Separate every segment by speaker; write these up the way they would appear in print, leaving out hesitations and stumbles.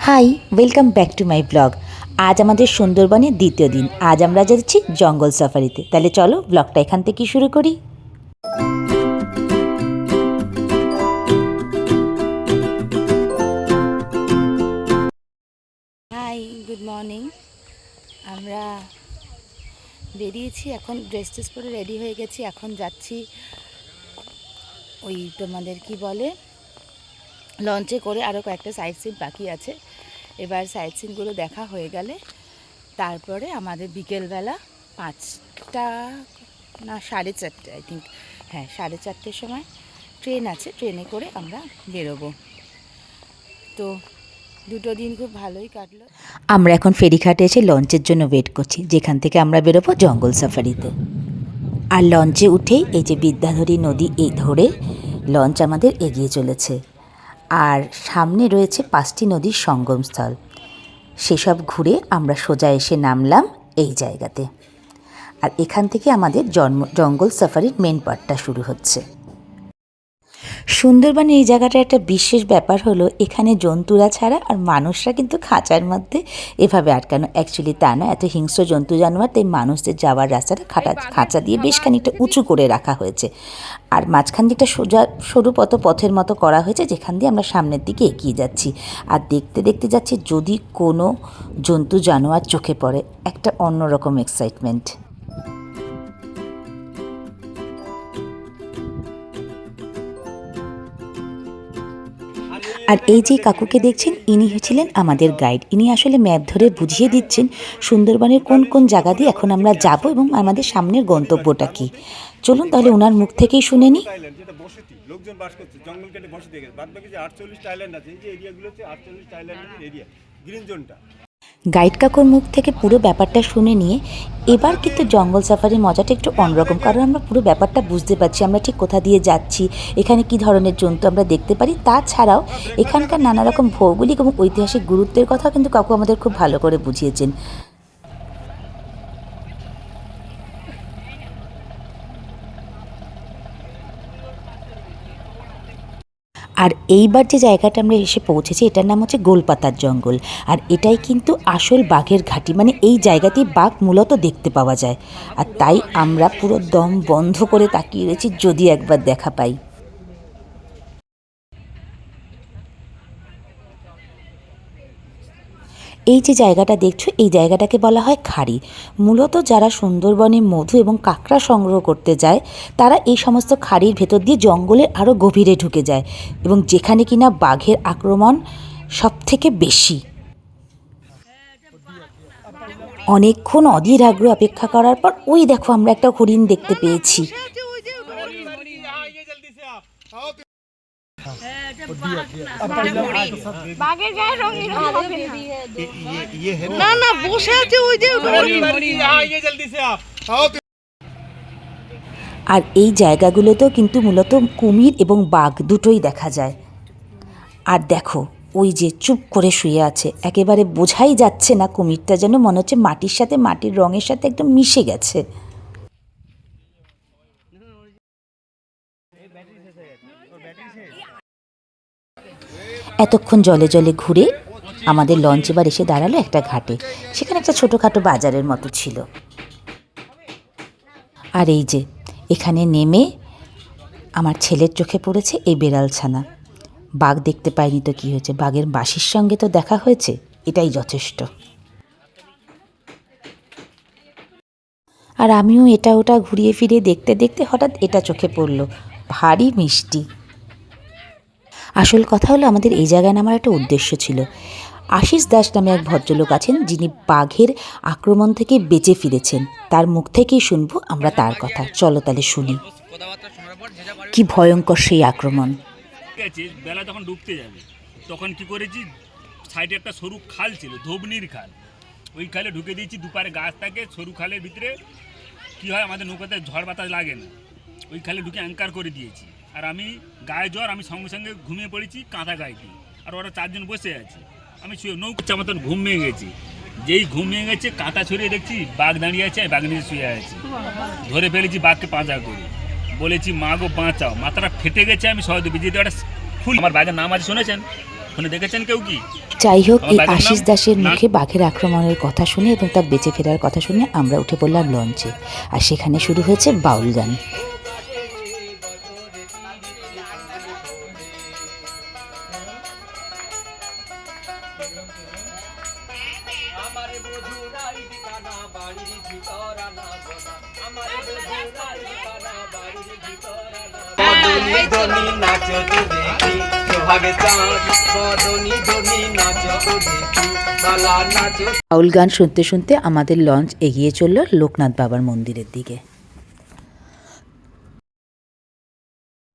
Speaker 1: High, welcome back to my blog. আজ আমাদের সুন্দরবনের দ্বিতীয় দিন। আজ আমরা যাচ্ছি জঙ্গল সাফারিতে। তাহলে চলো ব্লগটা এখান থেকে শুরু করি। Hi, good morning. আমরা বেরিয়েছি, এখন ড্রেস ট্রেস পরে রেডি হয়ে গেছি। এখন যাচ্ছি ওই তোমাদের কি বলে লঞ্চে করে। আরও কয়েকটা সাইট সিন বাকি আছে। এবার সাইট সিনগুলো দেখা হয়ে গেলে তারপরে আমাদের বিকেলবেলা 5টা না 4:30 আই থিঙ্ক, হ্যাঁ 4:30 সময় ট্রেন আছে। ট্রেনে করে আমরা বেরোবো। তো দুটো দিন খুব ভালোই কাটলো। আমরা এখন ফেরিঘাটে এসে লঞ্চের জন্য ওয়েট করছি, যেখান থেকে আমরা বেরোবো জঙ্গল সাফারিতে। আর লঞ্চে উঠেই এই যে বিদ্যাধরী নদী, এই ধরে লঞ্চ আমাদের এগিয়ে চলেছে। আর সামনে রয়েছে 5টি নদীর সঙ্গমস্থল। সেসব ঘুরে আমরা সোজা এসে নামলাম এই জায়গাতে। আর এখান থেকে আমাদের জঙ্গল সাফারির মেন পার্টটা শুরু হচ্ছে। সুন্দরবনে এই জায়গাটা একটা বিশেষ ব্যাপার হলো, এখানে জন্তুরা ছাড়া আর মানুষরা কিন্তু খাঁচার মধ্যে এভাবে আটকানো। অ্যাকচুয়ালি তা নয়, এত হিংস্র জন্তু জানোয়ার, তাই মানুষদের যাওয়ার রাস্তাটা খাঁচা দিয়ে বেশ খানিকটা উঁচু করে রাখা হয়েছে। আর মাঝখান দিকটা সোজা সরু পথের মতো করা হয়েছে, যেখান দিয়ে আমরা সামনের দিকে এগিয়ে যাচ্ছি। আর দেখতে দেখতে যাচ্ছি, যদি কোনো জন্তু জানোয়ার চোখে পড়ে, একটা অন্যরকম এক্সাইটমেন্ট। আর এই যে কাকুকে দেখছেন, ইনি ছিলেন আমাদের গাইড। ইনি আসলে ম্যাপ ধরে বুঝিয়ে দিচ্ছেন সুন্দরবনের কোন কোন জায়গা দিয়ে এখন আমরা যাব এবং আমাদের সামনের গন্তব্যটা কি। চলুন তাহলে ওনার মুখ থেকেই শুনে নিই।
Speaker 2: লোকজন বাস করছে, জঙ্গল কেটে বসতি গেছে। বাদ বাকি যে 48টা আইল্যান্ড আছে, এই যে এরিয়াগুলো হচ্ছে 48টা আইল্যান্ডের এরিয়া, গ্রিন জোনটা।
Speaker 1: গাইড কাকুর মুখ থেকে পুরো ব্যাপারটা শুনে নিয়ে এবার কিন্তু জঙ্গল সাফারির মজাটা একটু অন্যরকম, কারণ আমরা পুরো ব্যাপারটা বুঝতে পারছি, আমরা ঠিক কোথা দিয়ে যাচ্ছি, এখানে কি ধরনের জন্তু আমরা দেখতে পারি। তাছাড়াও এখানকার নানা রকম ভৌগোলিক এবং ঐতিহাসিক গুরুত্বের কথাও কিন্তু কাকু আমাদের খুব ভালো করে বুঝিয়েছেন। আর এইবার যে জায়গাটা আমরা এসে পৌঁছেছি, এটার নাম হচ্ছে গোলপাতার জঙ্গল। আর এটাই কিন্তু আসল বাঘের ঘাঁটি, মানে এই জায়গাতেই বাঘ মূলত দেখতে পাওয়া যায়। আর তাই আমরা পুরো দম বন্ধ করে তাকিয়ে রয়েছি, যদি একবার দেখা পাই। এই যে জায়গাটা দেখছো, এই জায়গাটাকে বলা হয় খাড়ি। মূলত যারা সুন্দরবনে মধু এবং কাঁকড়া সংগ্রহ করতে যায়, তারা এই সমস্ত খাড়ির ভেতর দিয়ে জঙ্গলে আরও গভীরে ঢুকে যায়, এবং যেখানে কিনা বাঘের আক্রমণ সবথেকে বেশি। অনেকক্ষণ অধীর আগ্রহ অপেক্ষা করার পর ওই দেখো, আমরা একটা হরিণ দেখতে পেয়েছি। আর এই জায়গাগুলোতেও কিন্তু মূলত কুমির এবং বাঘ দুটোই দেখা যায়। আর দেখো, ওই যে চুপ করে শুয়ে আছে, একেবারে বোঝাই যাচ্ছে না কুমিরটা, যেন মনে হচ্ছে মাটির সাথে, মাটির রঙের সাথে একদম মিশে গেছে। এতক্ষণ জলে জলে ঘুরে আমাদের লঞ্চ এবার এসে দাঁড়ালো একটা ঘাটে। সেখানে একটা ছোটোখাটো বাজারের মতো ছিল। আর এই যে এখানে নেমে আমার ছেলের চোখে পড়েছে এই বেড়ালছানা। বাঘ দেখতে পাইনি তো কী হয়েছে, বাঘের বাসির সঙ্গে তো দেখা হয়েছে, এটাই যথেষ্ট। আর আমিও এটা ওটা ঘুরিয়ে ফিরিয়ে দেখতে দেখতে হঠাৎ এটা চোখে পড়ল, ভারী মিষ্টি। আসল কথা হলো, আমাদের এই জায়গায় নামার একটা উদ্দেশ্য ছিল। আশিস দাস নামে এক ভদ্রলোক আছেন, যিনি বাঘের আক্রমণ থেকে বেঁচে ফিরেছেন। তার মুখ থেকেই শুনবো আমরা তার কথা। চলো তাহলে শুনি, কি ভয়ঙ্কর সেই আক্রমণ।
Speaker 3: বেলা যখন ডুবতে যাবে তখন কি করেছি, সাইডে একটা সরু খাল ছিল, ধবনির খাল, ওই খালে ঢুকে দিয়েছি। দুপারে গাছ থাকে, সরু খালের ভিতরে কি হয়, আমাদের নৌকাতে ঝড় বাতাস লাগে না, ওই খালে ঢুকে অ্যাঙ্কার করে দিয়েছি। আর আমি গায়ে জ্বর, আমি সঙ্গে সঙ্গে ঘুমিয়ে পড়েছি কাঁথা গায়ে দিয়ে। আর ওরা 4 জন বসে আছে, আমি শুয়ে নৌকা মতন ঘুমিয়ে গেছি। যেই ঘুমিয়ে গেছে, কাঁথা ছড়িয়ে দেখছি বাঘ দাঁড়িয়ে আছে, বাঘ নিচে শুয়ে আছে। ধরে ফেলেছি বাঘকে পাঁজা করে, বলেছি মা গো বাঁচাও। মাথাটা ফেটে গেছে, আমি সহজে যেহেতু একটা ফুল, আমার বাঘের নাম আছে শুনেছেন, ওখানে দেখেছেন কেউ কি?
Speaker 1: যাই হোক, এই
Speaker 3: আমার বাড়ির
Speaker 1: আশিস
Speaker 3: নাম?
Speaker 1: দাসের
Speaker 3: না।
Speaker 1: মুখে বাঘের আক্রমণের কথা শুনে এবং তার বেঁচে ফেরার কথা শুনে আমরা উঠে পড়লাম লঞ্চে, আর সেখানে শুরু হয়েছে বাউল গান।
Speaker 4: বদনি ধনি নাচ তো দেখি সোহাগে চাঁদ বদনি ধনি নাচ তো দেখি বালা নাচ।
Speaker 1: বাউল গান শুনতে শুনতে আমাদের লঞ্চ এগিয়ে চলল লোকনাথ বাবার মন্দিরের দিকে।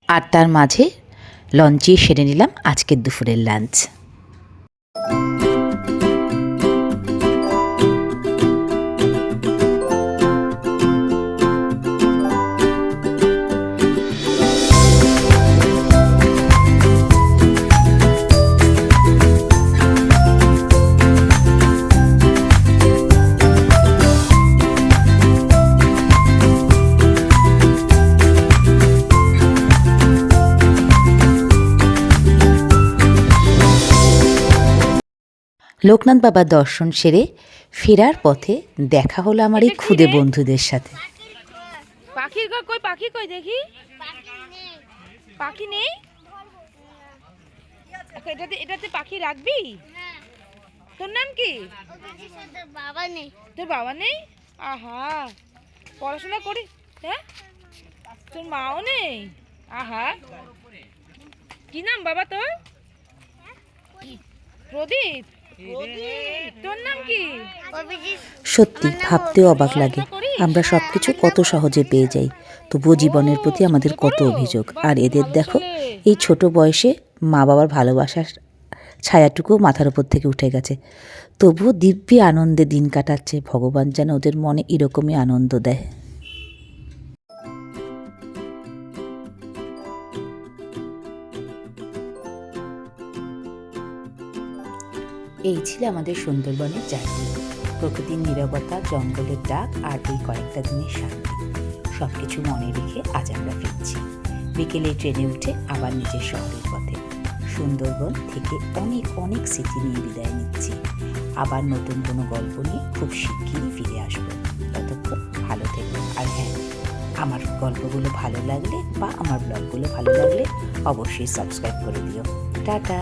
Speaker 1: আর তার মাঝে লঞ্চে সেরে নিলাম আজকের দুপুরের লাঞ্চ। লোকনাথ বাবার দর্শন সেরে ফেরার পথে দেখা হলো আমার এই খুদে বন্ধুদের সাথে।
Speaker 5: পাখির কই পাখি কই দেখি? পাখি নেই? এটাতে পাখি রাখবি? তোর নাম কি?
Speaker 6: বাবা নেই।
Speaker 5: তোর বাবা নেই? আহা, পড়াশোনা করি? হ্যাঁ, তোর মাও নেই? আহা, কি নাম বাবা তোর? প্রদীপ। তোর নাম কি?
Speaker 1: সত্যি ভাবতেও অবাক লাগে, আমরা সবকিছু কত সহজে পেয়ে যাই, তবুও জীবনের প্রতি আমাদের কত অভিযোগ। আর এদের দেখো, এই ছোট বয়সে মা বাবার ভালোবাসার ছায়াটুকুও মাথার উপর থেকে উঠে গেছে, তবুও দিব্যি আনন্দে দিন কাটাচ্ছে। ভগবান যেন ওদের মনে এরকমই আনন্দ দেয়। এই ছিল আমাদের সুন্দরবনের জার্নি। প্রকৃতির নীরবতা, জঙ্গলের ডাক আর এই কয়েকটা দিনের শান্তি সব কিছু মনে রেখে আজ আমরা ফিরছি। বিকেলে ট্রেনে উঠে আবার নিজের শহরের পথে। সুন্দরবন থেকে অনেক অনেক স্মৃতি নিয়ে বিদায় নিচ্ছি। আবার নতুন কোনো গল্প নিয়ে খুব শিগগিরই ফিরে আসবো। ততক্ষণ ভালো থেকো। আর হ্যাঁ, আমার গল্পগুলো ভালো লাগলে বা আমার ব্লগগুলো ভালো লাগলে অবশ্যই সাবস্ক্রাইব করে দিও। টাটা।